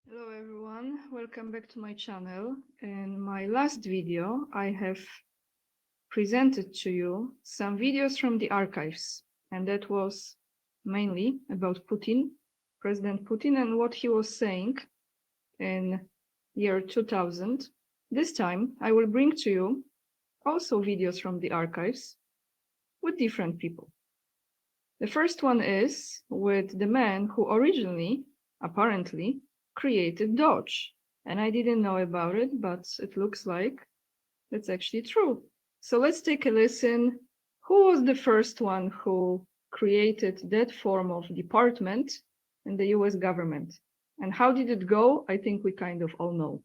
Hello everyone, welcome back to my channel. In my last video, I have presented to you some videos from the archives, and that was mainly about Putin, President Putin, and what he was saying in year 2000. This time, I will bring to you also videos from the archives with different people. The first one is with the man who originally, apparently, created DOGE. And I didn't know about it, but it looks like that's actually true. So let's take a listen. Who was the first one who created that form of department in the US government? And how did it go? I think we kind of all know.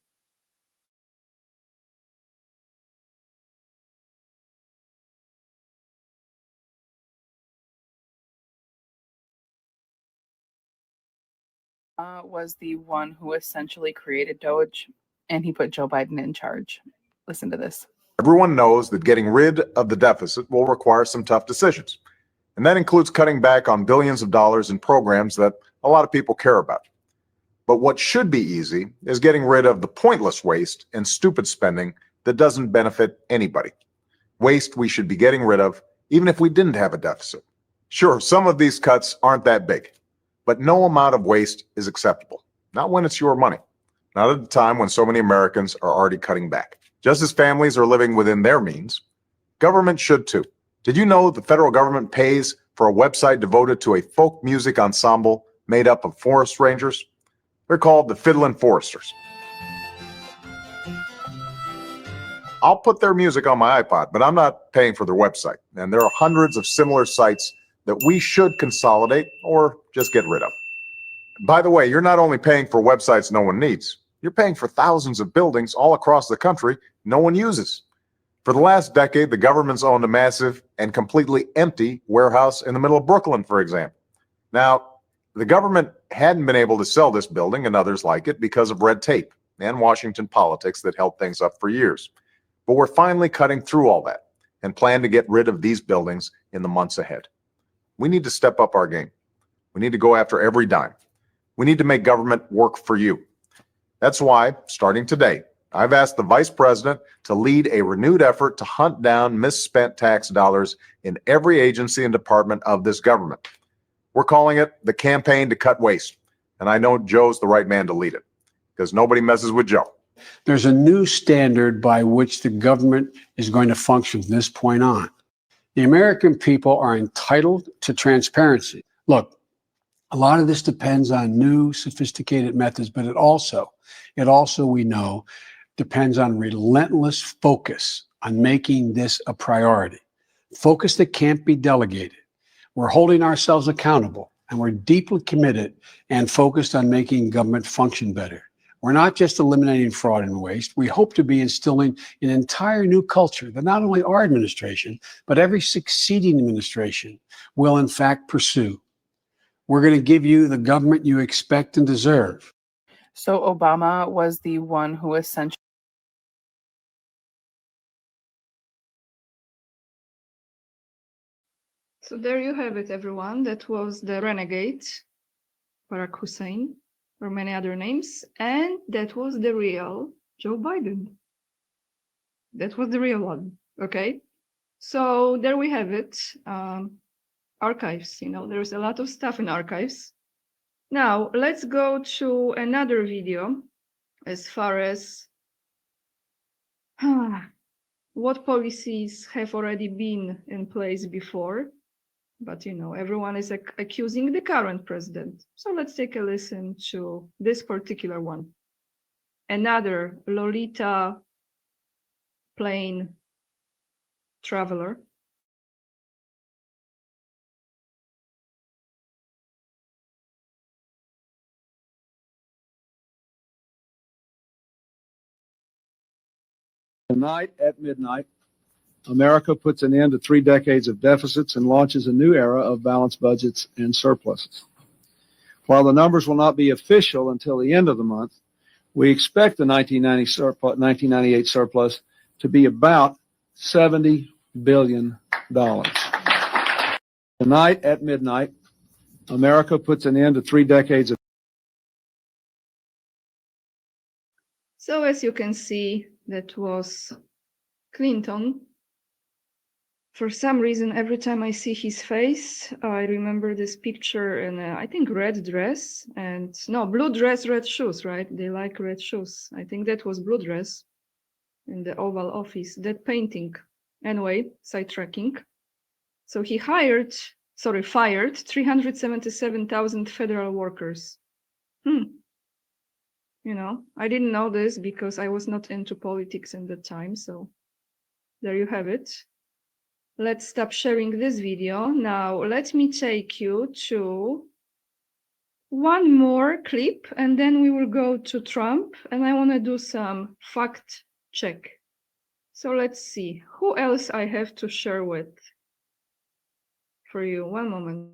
Was the one who essentially created DOGE, and he put Joe Biden in charge. Listen to this. Everyone knows that getting rid of the deficit will require some tough decisions, and that includes cutting back on billions of dollars in programs that a lot of people care about. But what should be easy is getting rid of the pointless waste and stupid spending that doesn't benefit anybody. Waste we should be getting rid of, even if we didn't have a deficit. Sure, some of these cuts aren't that big, but no amount of waste is acceptable. Not when it's your money. Not at a time when so many Americans are already cutting back. Just as families are living within their means, government should too. Did you know the federal government pays for a website devoted to a folk music ensemble made up of forest rangers? They're called the Fiddlin' Foresters. I'll put their music on my iPod, but I'm not paying for their website. And there are hundreds of similar sites that we should consolidate or just get rid of. By the way, you're not only paying for websites no one needs, you're paying for thousands of buildings all across the country no one uses. For the last decade, the government's owned a massive and completely empty warehouse in the middle of Brooklyn, for example. Now, the government hadn't been able to sell this building and others like it because of red tape and Washington politics that held things up for years. But we're finally cutting through all that and plan to get rid of these buildings in the months ahead. We need to step up our game. We need to go after every dime. We need to make government work for you. That's why, starting today, I've asked the Vice President to lead a renewed effort to hunt down misspent tax dollars in every agency and department of this government. We're calling it the Campaign to Cut Waste, and I know Joe's the right man to lead it, because nobody messes with Joe. There's a new standard by which the government is going to function from this point on. The American people are entitled to transparency. Look, a lot of this depends on new, sophisticated methods, but it also, we know, depends on relentless focus on making this a priority. Focus that can't be delegated. We're holding ourselves accountable, and we're deeply committed and focused on making government function better. We're not just eliminating fraud and waste. We hope to be instilling an entire new culture that not only our administration, but every succeeding administration will in fact pursue. We're going to give you the government you expect and deserve. So Obama was the one who essentially. So there you have it, everyone. That was the renegade, Barack Hussein, or many other names, and that was the real Joe Biden. That was the real one, okay? So there we have it. Archives, there's a lot of stuff in archives. Now, let's go to another video as far as what policies have already been in place before. But, everyone is accusing the current president. So let's take a listen to this particular one. Another Lolita plane traveler. Tonight at midnight, America puts an end to 3 decades of deficits and launches a new era of balanced budgets and surpluses. While the numbers will not be official until the end of the month, we expect the 1998 surplus to be about $70 billion. Tonight at midnight, America puts an end to 3 decades of So as you can see, that was Clinton. For some reason, every time I see his face, I remember this picture in a, I think, red dress and no, blue dress, red shoes, right? They like red shoes. I think that was blue dress in the Oval Office, that painting. Anyway, sidetracking. So he fired 377,000 federal workers. You know, I didn't know this because I was not into politics at the time. So there you have it. Let's stop sharing this video. Now, let me take you to one more clip and then we will go to Trump and I want to do some fact check. So let's see who else I have to share with for you. One moment.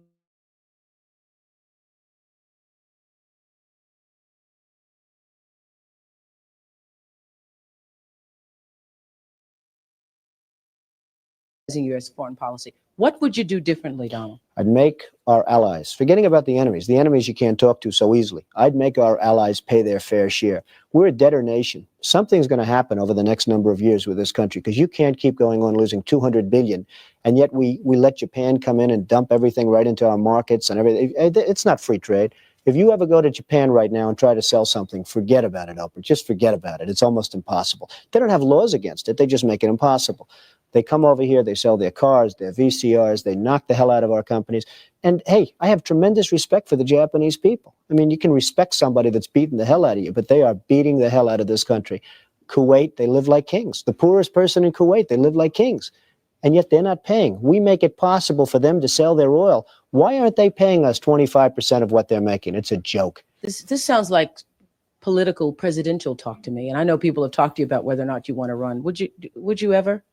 U.S. foreign policy. What would you do differently, Donald? I'd make our allies, forgetting about the enemies you can't talk to so easily, I'd make our allies pay their fair share. We're a debtor nation. Something's going to happen over the next number of years with this country because you can't keep going on losing $200 billion, and yet we let Japan come in and dump everything right into our markets and everything. It's not free trade. If you ever go to Japan right now and try to sell something, forget about it, Oprah. Just forget about it. It's almost impossible. They don't have laws against it. They just make it impossible. They come over here, they sell their cars, their VCRs, they knock the hell out of our companies. And hey, I have tremendous respect for the Japanese people. I mean, you can respect somebody that's beating the hell out of you, but they are beating the hell out of this country. Kuwait, they live like kings. The poorest person in Kuwait, they live like kings. And yet they're not paying. We make it possible for them to sell their oil. Why aren't they paying us 25% of what they're making? It's a joke. This sounds like political presidential talk to me. And I know people have talked to you about whether or not you want to run. Would you ever?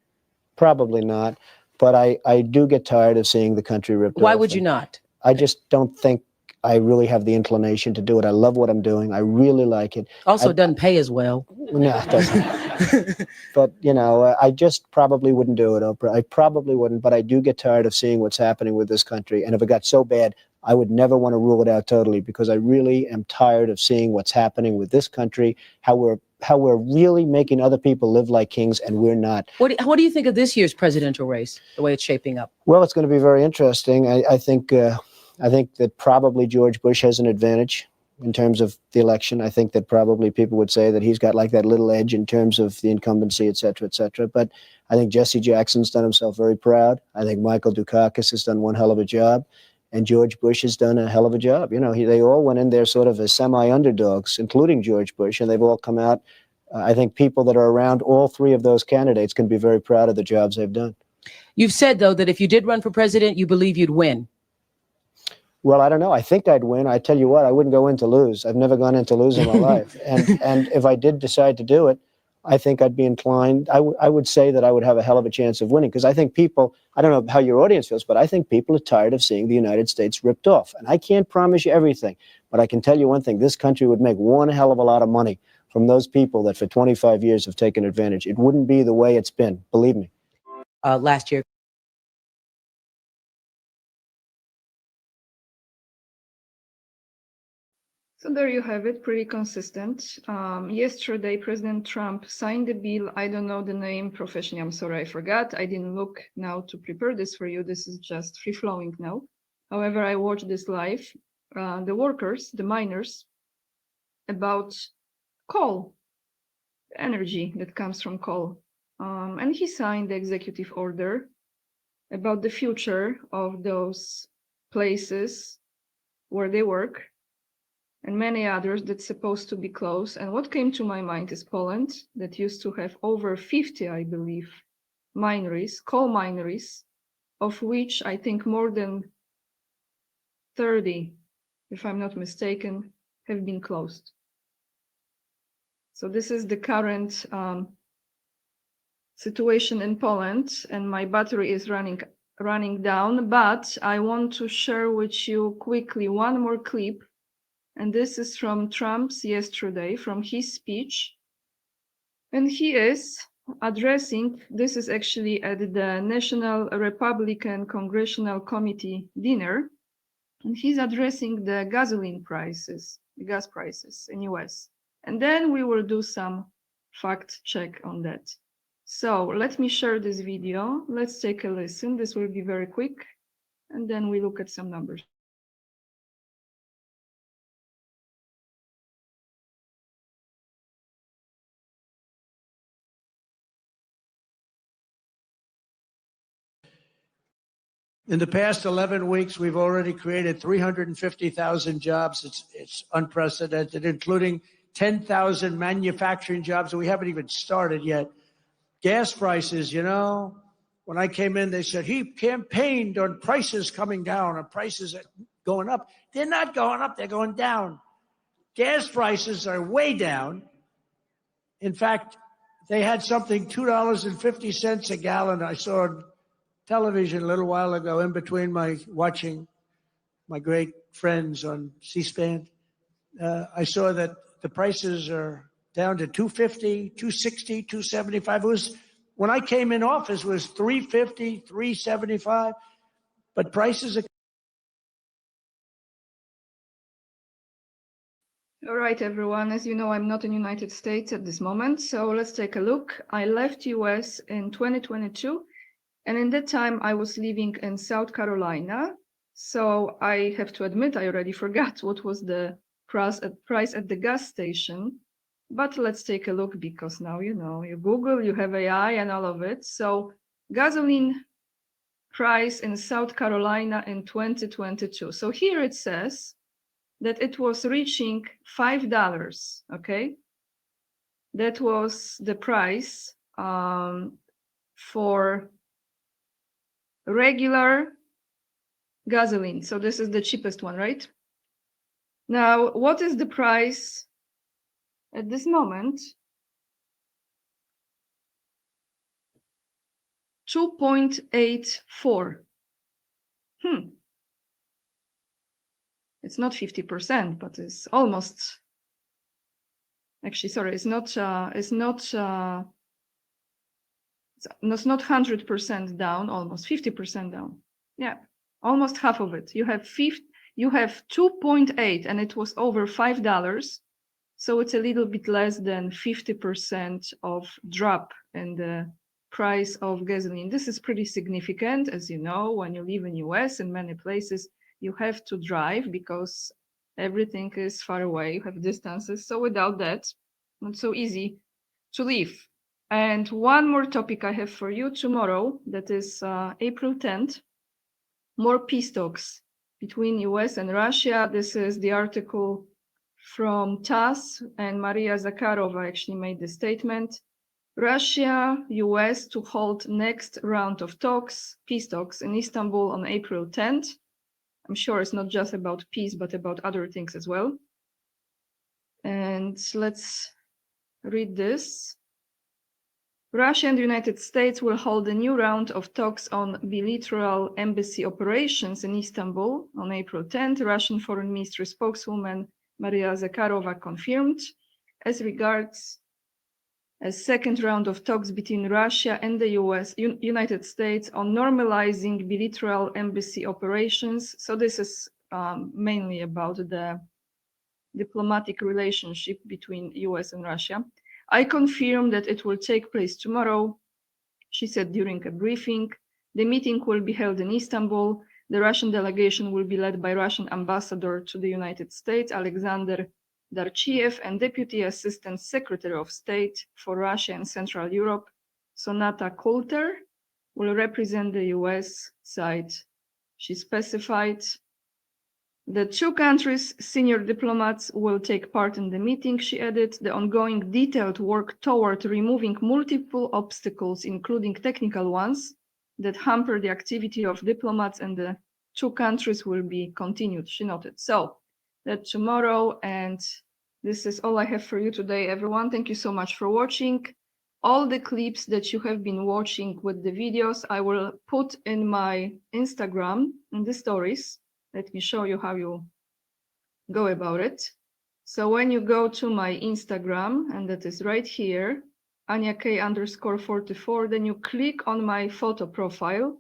Probably not. But I do get tired of seeing the country ripped off. Why would you not? I just don't think I really have the inclination to do it. I love what I'm doing. I really like it. Also, it doesn't pay as well. No, it doesn't. But, you know, I just probably wouldn't do it, Oprah. I probably wouldn't, but I do get tired of seeing what's happening with this country. And if it got so bad, I would never want to rule it out totally because I really am tired of seeing what's happening with this country, how we're really making other people live like kings and we're not. What do you think of this year's presidential race, the way it's shaping up? Well, it's going to be very interesting. I think that probably George Bush has an advantage in terms of the election. I think that probably people would say that he's got like that little edge in terms of the incumbency, et cetera, et cetera. But I think Jesse Jackson's done himself very proud. I think Michael Dukakis has done one hell of a job. And George Bush has done a hell of a job. You know, they all went in there sort of as semi-underdogs, including George Bush, and they've all come out. I think people that are around all three of those candidates can be very proud of the jobs they've done. You've said, though, that if you did run for president, you believe you'd win. Well, I don't know. I think I'd win. I tell you what, I wouldn't go in to lose. I've never gone in to lose in my life. And if I did decide to do it, I think I'd be inclined. I would say that I would have a hell of a chance of winning because I think people, I don't know how your audience feels, but I think people are tired of seeing the United States ripped off. And I can't promise you everything, but I can tell you one thing. This country would make one hell of a lot of money from those people that for 25 years have taken advantage. It wouldn't be the way it's been, believe me. Last year. So there you have it, pretty consistent. Yesterday, President Trump signed the bill. I don't know the name professionally. I'm sorry, I forgot. I didn't look now to prepare this for you. This is just free-flowing now. However, I watched this live. The workers, the miners, about coal, energy that comes from coal. And he signed the executive order about the future of those places where they work, and many others that's supposed to be closed. And what came to my mind is Poland, that used to have over 50, I believe, mineries, coal mineries, of which I think more than 30, if I'm not mistaken, have been closed. So this is the current situation in Poland, and my battery is running down, but I want to share with you quickly one more clip. And this is from Trump's yesterday, from his speech. And he is addressing, this is actually at the National Republican Congressional Committee dinner. And he's addressing the gasoline prices, the gas prices in US. And then we will do some fact check on that. So let me share this video. Let's take a listen. This will be very quick. And then we look at some numbers. In the past 11 weeks, we've already created 350,000 jobs. It's unprecedented, including 10,000 manufacturing jobs that we haven't even started yet. Gas prices, you know, when I came in, they said he campaigned on prices coming down and prices going up. They're not going up, they're going down. Gas prices are way down. In fact, they had something $2.50 a gallon. I saw on television a little while ago in between watching my great friends on C-SPAN. I saw that the prices are down to $2.50, $2.60, $2.75. It was, when I came in office, it was $3.50, $3.75, but prices are. All right, everyone. As you know, I'm not in the United States at this moment. So let's take a look. I left US in 2022. And in that time, I was living in South Carolina. So I have to admit, I already forgot what was the price at the gas station. But let's take a look, because now you know, you Google, you have AI and all of it. So gasoline price in South Carolina in 2022. So here it says that it was reaching $5, okay? That was the price for regular gasoline. So this is the cheapest one, right? Now, what is the price at this moment? 2.84. It's not 50%, but it's almost. Actually, sorry, it's not 100% down, almost 50% down. Yeah, almost half of it. You have 2.8, and it was over $5. So it's a little bit less than 50% of drop in the price of gasoline. This is pretty significant. As you know, when you live in US, in many places, you have to drive because everything is far away. You have distances. So without that, not so easy to live. And one more topic I have for you tomorrow, that is April 10th, more peace talks between US and Russia. This is the article from TASS, and Maria Zakharova actually made the statement. Russia, US to hold next round of talks, peace talks in Istanbul on April 10th. I'm sure it's not just about peace, but about other things as well. And let's read this. Russia and the United States will hold a new round of talks on bilateral embassy operations in Istanbul on April 10th, Russian Foreign Ministry spokeswoman Maria Zakharova confirmed. As regards a second round of talks between Russia and the United States on normalizing bilateral embassy operations. So this is mainly about the diplomatic relationship between US and Russia. I confirm that it will take place tomorrow, she said during a briefing. The meeting will be held in Istanbul. The Russian delegation will be led by Russian Ambassador to the United States, Alexander Darchiev, and Deputy Assistant Secretary of State for Russia and Central Europe, Sonata Coulter, will represent the US side. She specified. The two countries' senior diplomats will take part in the meeting, she added. The ongoing detailed work toward removing multiple obstacles, including technical ones, that hamper the activity of diplomats and the two countries will be continued, she noted. So that tomorrow, and this is all I have for you today, everyone. Thank you so much for watching. All the clips that you have been watching with the videos, I will put in my Instagram in the stories. Let me show you how you go about it. So when you go to my Instagram, and that is right here, AniaK_44, then you click on my photo profile.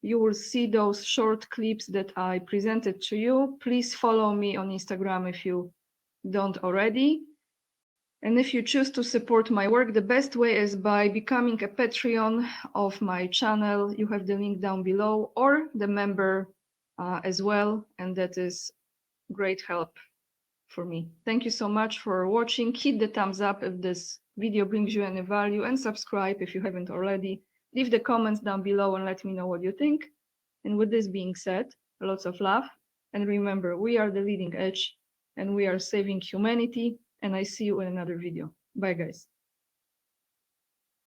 You will see those short clips that I presented to you. Please follow me on Instagram if you don't already. And if you choose to support my work, the best way is by becoming a Patreon of my channel. You have the link down below, or the member as well, and that is great help for me. Thank you so much for watching. Hit the thumbs up if this video brings you any value, and subscribe if you haven't already. Leave the comments down below and let me know what you think. And with this being said, lots of love, and remember, we are the leading edge and we are saving humanity, and I see you in another video. Bye guys.